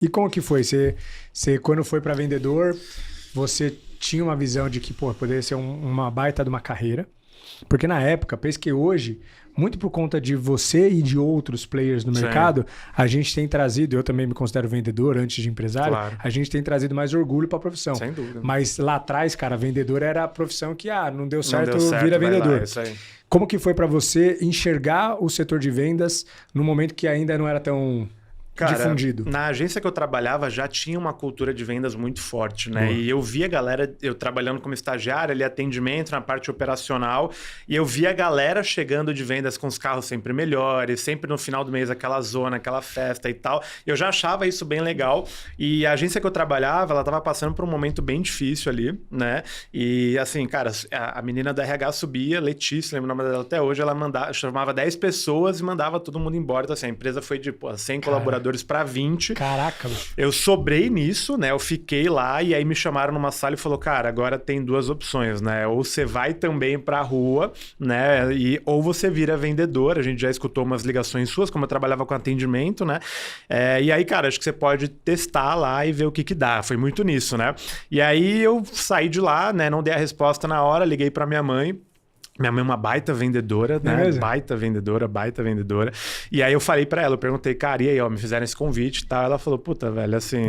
E como que foi? Você quando foi para vendedor, você tinha uma visão de que, pô, poderia ser uma baita de uma carreira? Porque na época, penso que hoje, muito por conta de você e de outros players no mercado, a gente tem trazido, eu também me considero vendedor antes de empresário, a gente tem trazido mais orgulho para a profissão. Sem dúvida. Mas lá atrás, cara, vendedor era a profissão que, não deu certo, vira vendedor. Lá, isso aí. Como que foi para você enxergar o setor de vendas no momento que ainda não era tão... Cara, difundido? Na agência que eu trabalhava já tinha uma cultura de vendas muito forte, né? Boa. E eu via a galera, eu trabalhando como estagiário ali, atendimento na parte operacional, e eu via a galera chegando de vendas com os carros sempre melhores, sempre no final do mês aquela zona, aquela festa e tal. Eu já achava isso bem legal. E a agência que eu trabalhava, ela tava passando por um momento bem difícil ali, né? E assim, cara, a menina da RH subia, Letícia, lembro o nome dela até hoje, ela chamava 10 pessoas e mandava todo mundo embora. Então assim, a empresa foi de 100 colaboradores para 20. Caraca. Eu sobrei nisso, né? Eu fiquei lá e aí me chamaram numa sala e falou, cara, agora tem duas opções, né? Ou você vai também pra rua, né? Ou você vira vendedor. A gente já escutou umas ligações suas, como eu trabalhava com atendimento, né? E aí, cara, acho que você pode testar lá e ver o que dá. Foi muito nisso, né? E aí eu saí de lá, né? Não dei a resposta na hora, liguei pra minha mãe. Minha mãe é uma baita vendedora, né? Baita vendedora. E aí eu falei pra ela, eu perguntei, cara, e aí, me fizeram esse convite e tal. Ela falou, puta, velho, assim,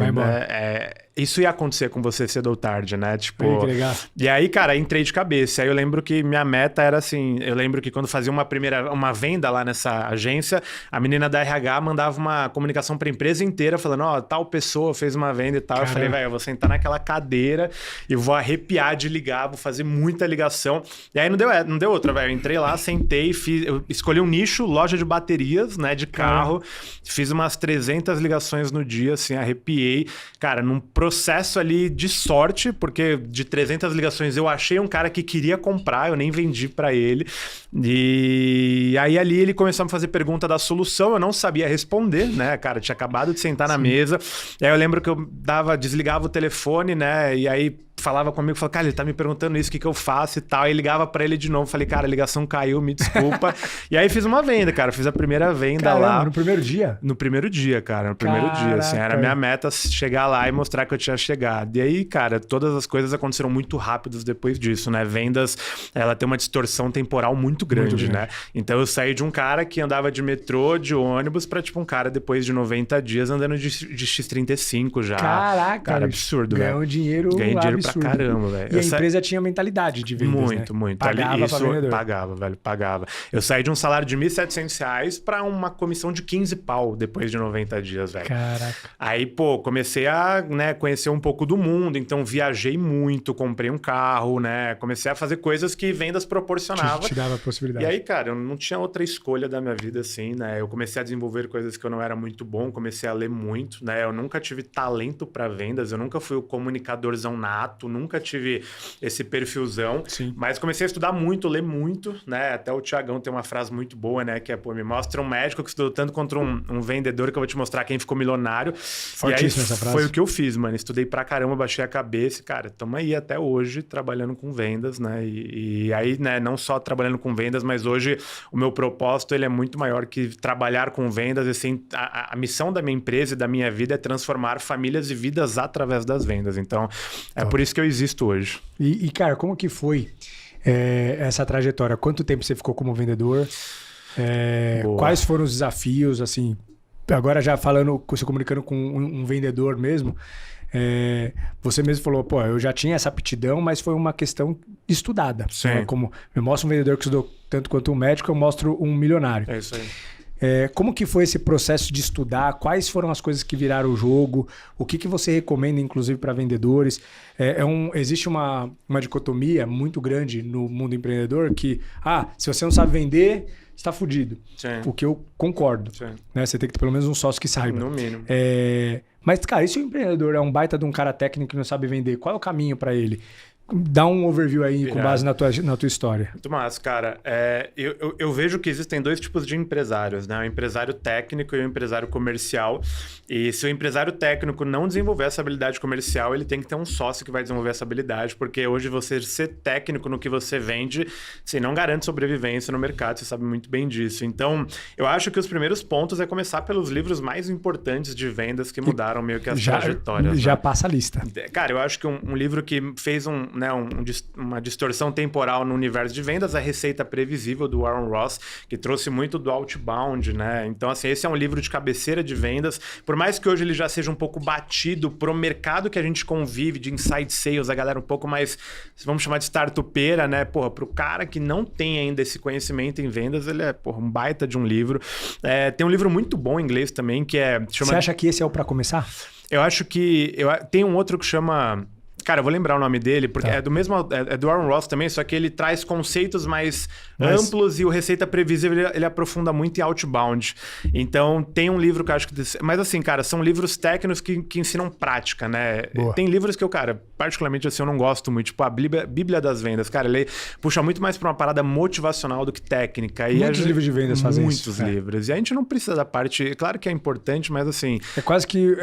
isso ia acontecer com você cedo ou tarde, né? Tipo. Que legal. E aí, cara, entrei de cabeça. Aí eu lembro que minha meta era assim, eu lembro que quando fazia uma venda lá nessa agência, a menina da RH mandava uma comunicação pra empresa inteira falando, tal pessoa fez uma venda e tal. Caramba. Eu falei, velho, eu vou sentar naquela cadeira e vou arrepiar de ligar, vou fazer muita ligação. E aí não deu outra, velho. Eu entrei lá, sentei, eu escolhi um nicho, loja de baterias, né, de carro. Fiz umas 300 ligações no dia, assim, arrepiei. Cara, num processo ali de sorte, porque de 300 ligações eu achei um cara que queria comprar, eu nem vendi pra ele. E aí ali ele começou a me fazer pergunta da solução, eu não sabia responder, né, cara? Tinha acabado de sentar na mesa. E aí eu lembro que eu desligava o telefone, né, e aí falava comigo, falava, cara, ele tá me perguntando isso, o que eu faço e tal. Aí ligava pra ele de novo, falei, cara, a ligação caiu, me desculpa. E aí fiz uma venda, cara, fiz a primeira venda lá. No primeiro dia? No primeiro dia, cara, no primeiro dia, assim, era a minha meta chegar lá e mostrar que eu tinha chegado. E aí, cara, todas as coisas aconteceram muito rápidas depois disso, né? Vendas, ela tem uma distorção temporal muito grande, né? Então eu saí de um cara que andava de metrô, de ônibus, pra tipo um cara depois de 90 dias andando de X35 já. Caraca, cara, absurdo, velho. Ganhou dinheiro pra caramba, velho. E a empresa tinha mentalidade de vendas, muito. Pagava pra vendedor. Pagava. Eu saí de um salário de R$1.700 pra uma comissão de 15 pau depois de 90 dias, velho. Caraca. Aí, comecei a, né, conhecer um pouco do mundo, então viajei muito, comprei um carro, né? Comecei a fazer coisas que vendas proporcionava. Te dava a possibilidade. E aí, cara, eu não tinha outra escolha da minha vida, assim, né? Eu comecei a desenvolver coisas que eu não era muito bom, comecei a ler muito, né? Eu nunca tive talento pra vendas, eu nunca fui o comunicadorzão nato, nunca tive esse perfilzão. Sim. Mas comecei a estudar muito, ler muito, né? Até o Thiagão tem uma frase muito boa, né? Que é, me mostra um médico que estudou tanto contra um vendedor que eu vou te mostrar quem ficou milionário. Fortíssima essa frase. Foi o que eu fiz, mano. Estudei pra caramba, baixei a cabeça. Cara, estamos aí até hoje trabalhando com vendas, né? E aí, né, não só trabalhando com vendas, mas hoje o meu propósito ele é muito maior que trabalhar com vendas. Assim, a missão da minha empresa e da minha vida é transformar famílias e vidas através das vendas. Então, é por isso que eu existo hoje. E cara, como que foi essa trajetória? Quanto tempo você ficou como vendedor? Quais foram os desafios, assim... Agora já falando, se comunicando com um vendedor mesmo, você mesmo falou, eu já tinha essa aptidão, mas foi uma questão estudada. Sim. Né? Como eu mostro um vendedor que estudou tanto quanto um médico, eu mostro um milionário. É isso aí. Como que foi esse processo de estudar? Quais foram as coisas que viraram o jogo? O que você recomenda, inclusive, para vendedores? Existe uma dicotomia muito grande no mundo empreendedor que, se você não sabe vender, você está fudido. Sim. O que eu concordo. Né? Você tem que ter pelo menos um sócio que saiba. No mínimo. Mas, cara, e se o empreendedor é um baita de um cara técnico que não sabe vender? Qual é o caminho para ele? Dá um overview aí com base na tua história. Muito massa, cara. Eu vejo que existem dois tipos de empresários, né? O empresário técnico e o empresário comercial. E se o empresário técnico não desenvolver essa habilidade comercial, ele tem que ter um sócio que vai desenvolver essa habilidade, porque hoje você ser técnico no que você vende, você não garante sobrevivência no mercado, você sabe muito bem disso. Então, eu acho que os primeiros pontos é começar pelos livros mais importantes de vendas que mudaram meio que as trajetórias. Já passa a lista. Cara, eu acho que um livro que fez uma distorção temporal no universo de vendas, A Receita Previsível, do Warren Ross, que trouxe muito do outbound, né? Então, assim, esse é um livro de cabeceira de vendas. Por mais que hoje ele já seja um pouco batido pro mercado que a gente convive, de inside sales, a galera um pouco mais, vamos chamar de startupeira, né? Porra, pro cara que não tem ainda esse conhecimento em vendas, ele é, porra, um baita de um livro. Tem um livro muito bom em inglês também, que é... Você acha que esse é o pra começar? Eu acho que... Tem um outro que chama... Cara, eu vou lembrar o nome dele, porque é do mesmo... É do Warren Ross também, só que ele traz conceitos mais amplos e o Receita Previsível, ele aprofunda muito em outbound. Então, tem um livro que eu acho que... Mas assim, cara, são livros técnicos que ensinam prática, né? Boa. Tem livros que eu, cara, particularmente assim, eu não gosto muito. Tipo, a Bíblia das Vendas. Cara, ele puxa muito mais pra uma parada motivacional do que técnica. Muitos livros de vendas fazem isso. Muitos livros. E a gente não precisa da parte... Claro que é importante, mas assim... É quase que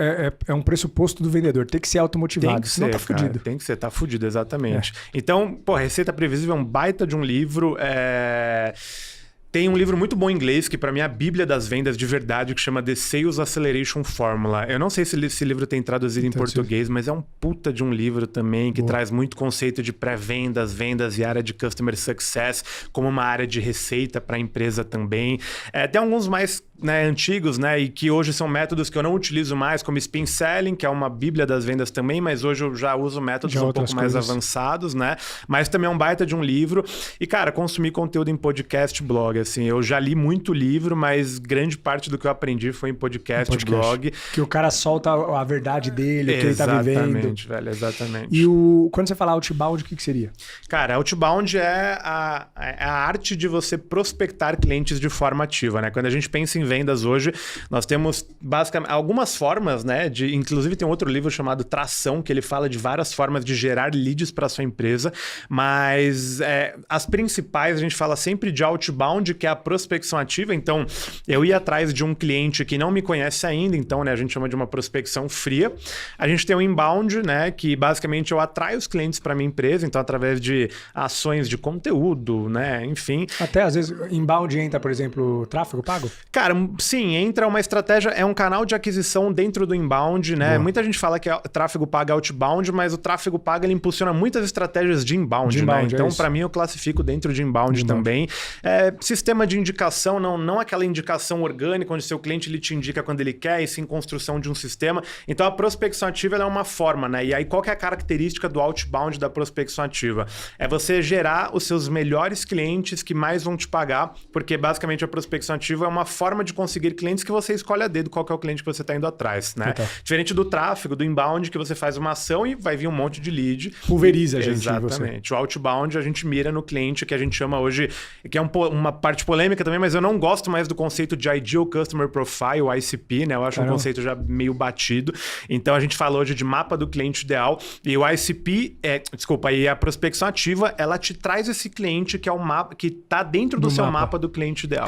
é um pressuposto do vendedor. Tem que ser automotivado, tem que senão ser, tá fudido. Tem que ser, tá fudido, exatamente. Então, pô, Receita Previsível é um baita de um livro. Tem um livro muito bom em inglês, que pra mim é a Bíblia das Vendas de verdade, que chama The Sales Acceleration Formula. Eu não sei se esse livro tem traduzido em português, mas é um puta de um livro também, que traz muito conceito de pré-vendas, vendas e área de Customer Success, como uma área de receita pra empresa também. Tem alguns mais antigos, né, e que hoje são métodos que eu não utilizo mais, como Spin Selling, que é uma Bíblia das Vendas também, mas hoje eu já uso métodos um pouco mais avançados, né? Mas também é um baita de um livro. E, cara, consumir conteúdo em podcast, blog, assim, eu já li muito livro, mas grande parte do que eu aprendi foi em podcast. Blog. Que o cara solta a verdade dele, o que ele tá vivendo. Exatamente, velho, exatamente. E quando você fala outbound, o que seria? Cara, outbound é a arte de você prospectar clientes de forma ativa, né? Quando a gente pensa em vendas hoje, nós temos basicamente algumas formas, né? Inclusive tem um outro livro chamado Tração, que ele fala de várias formas de gerar leads para sua empresa, mas as principais a gente fala sempre de outbound, que é a prospecção ativa. Então, eu ia atrás de um cliente que não me conhece ainda, então, né, a gente chama de uma prospecção fria. A gente tem o inbound, né, que basicamente eu atraio os clientes para minha empresa, então através de ações de conteúdo, né, enfim. Até às vezes inbound entra, por exemplo, tráfego pago? Cara, sim, entra uma estratégia, é um canal de aquisição dentro do inbound, né? Boa. Muita gente fala que tráfego pago é outbound, mas o tráfego pago ele impulsiona muitas estratégias de inbound, né? Então, para mim, eu classifico dentro de inbound também. Sistema de indicação, não aquela indicação orgânica, onde seu cliente ele te indica quando ele quer, e sim construção de um sistema. Então, a prospecção ativa ela é uma forma, né? E aí, qual que é a característica do outbound da prospecção ativa? É você gerar os seus melhores clientes que mais vão te pagar, porque basicamente a prospecção ativa é uma forma de conseguir clientes que você escolhe a dedo qual que é o cliente que você está indo atrás, né? Diferente do tráfego, do inbound, que você faz uma ação e vai vir um monte de lead. Pulveriza a gente. Exatamente. O outbound a gente mira no cliente, que a gente chama hoje, que é uma parte polêmica também, mas eu não gosto mais do conceito de Ideal Customer Profile, o ICP, né? Eu acho um conceito já meio batido. Então a gente fala hoje de mapa do cliente ideal, e o ICP, e a prospecção ativa, ela te traz esse cliente que é o mapa, que está dentro do seu mapa do cliente ideal.